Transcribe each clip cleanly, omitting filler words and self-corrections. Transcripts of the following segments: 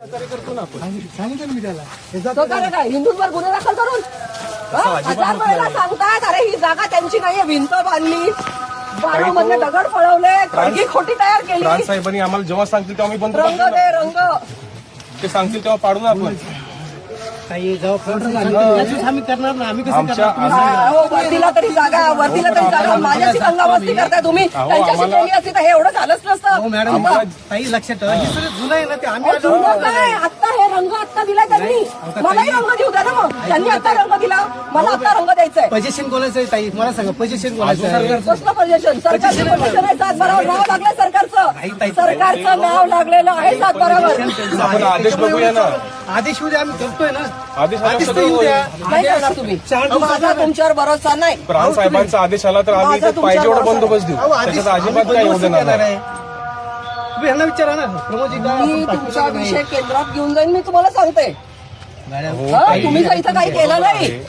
सांगितलं मी त्याला तो काय काय हिंदूंवर गुन्हे दाखल करून हजार वेळेला सांगतात अरे ही जागा त्यांची नाहीये, भिंत बांधली, बाळूमधले दगड पळवले, खडकी खोटी तयार केली. प्राण साहेबांनी आम्हाला जेव्हा सांगतील तेव्हा आम्ही बंद रंग करतो. दे रंग ते सांगतील तेव्हा पाडू ना आपण. काही जेव्हा आम्ही करणार ना, आम्ही कसं आमच्या करणार? हो, वरतीला तरी जागा, वरतीला तरी जागा, माझ्याशी रंगावस्ती करताय तुम्ही. त्यांच्याशी केली असती तर हे एवढं झालंच नसतं. हो मॅडम, काही लक्षात ठेवा, हे सगळं जुनं आहे ना, ते आम्ही अहो, जुनं काय, आत्ता हे रंग आत्ता दिलाय त्यांनी. मलाही रंग देऊ द्या ना मग. त्यांनी आत्ता रंग दिला, मला आत्ता रंग द्यायचाय. पोझिशन बोलायचं आहे ताई, मला सांगा पोझिशन बोलायचं आहे. कसलं पोझिशन? सरकारचं पोझिशन आहे, सातबारावर नाव लागलंय सरकारचं. सरकारचं नाव लागलेलं आहे सातबारावर. आपण आदेश बघूया ना. आदेश उद्या आम्ही करतोय ना, आदेश आदेश तर सगळं येऊ द्या. नाही करणार तुम्ही. माझा तुमच्यावर भरोसा नाही. प्राण साहेबांचा आदेश आला तर आम्ही माझा इथे पाहिजे एवढा तुमच्यावर बंदोबस्त देऊ. अहो, आदेश त्याच्यात अजिबात काही होऊ देणार करणार नाही. आहे. तुम्ही यांना विचारा ना, प्रमोदजी का मी तुमचा विषय केंद्रात घेऊन जाईन, मी तुम्हाला सांगते. हो, हा, ताई, तुम्ही जर इथं काही केलं नाही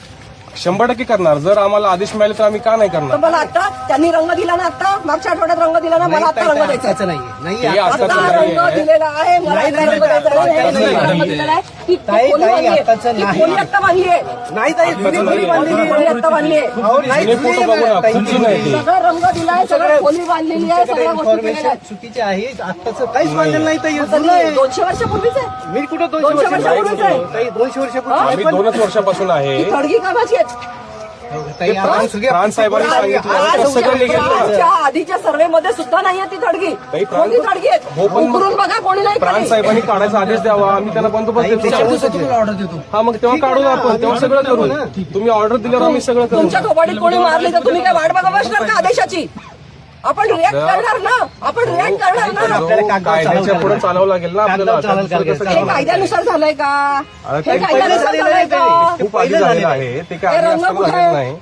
100% करणार. जर आम्हाला आदेश मिळाले तर आम्ही का नाही तर करणार? मला आता त्यांनी रंग दिला ना, आता मागच्या आठवड्यात रंग दिला ना, मला आता रंग द्यायचा. त्याचं नाहीये. ते आता आताचं रंग नाहीये. दिलेला आहे, मला आता रंग द्यायचा आहे. रंग दिलेला आहे. ती ताई, खोली बांधली आहे. आताचं ती नाही. खोली आत्ता बांधली आहे. नाही ताई, आताचं जुनी खोली नाहीये. बांधलेली आहे. खोली आत्ता बांधली आहे. अहो, नाही, जुने जुनी फोटो आहे बघू ना, ताई, खूप जुने आहे ते. सगळं रंग दिलाय, सगळं खोली बांधलेली आहे, सगळ्या गोष्टी केलेल्या इन्फॉर्मेशन आहेत. चुकीची आहे. आत्ताचं काहीच बांधलेलं नाही ताई, आता जुनं आहे. 200 वर्षापूर्वीच आहे. मी कुठं 200 200 वर्षापूर्वी आहे. ताई, 200 वर्षापूर्वी आम्ही 2च वर्षापासून आहे. ही खडगी कामाची आहेत. ताई, आपण सगळे प्राण साहेबांनी सांगितलं आज तर सगळं निघेल ना. आजच्या आधीच्या सर्वे मध्ये सुद्धा नाहीये ती थडगी. ताई, प्राण- कोणी थडगी आहेत? हो, पण मग- उकरून बघा, कोणी नाही प्राण खाली. साहेबांनी काढायचा आदेश द्यावा, आम्ही त्यांना बंदोबस्त देतो. ऑर्डर देतो. हा, मग तेव्हा काढू ना आपण, तेव्हा सगळं करू. तुम्ही ऑर्डर दिल्यावर आम्ही सगळं करू. तुमच्या थोबाडीत कोणी मारली तर तुम्ही काय वाट बघा बसणार का आदेशाची? आपण रिॲक्ट करणार ना, आपण रिॲक्ट करणार ना. आपल्याला कागदावर कायद्याच्या पुढे चालवावं लागेल ना आपल्याला. कागदावर चालवावं आता दुसरं कसं लागेल. हे करणार? कायद्यानुसार झालंय का? अरे, हे ते कायद्यानुसार झालंय का? खूप आधी झालेलं आहे ते काय हे आधी रंग असताना कुठे झालेलं आहे? नाही.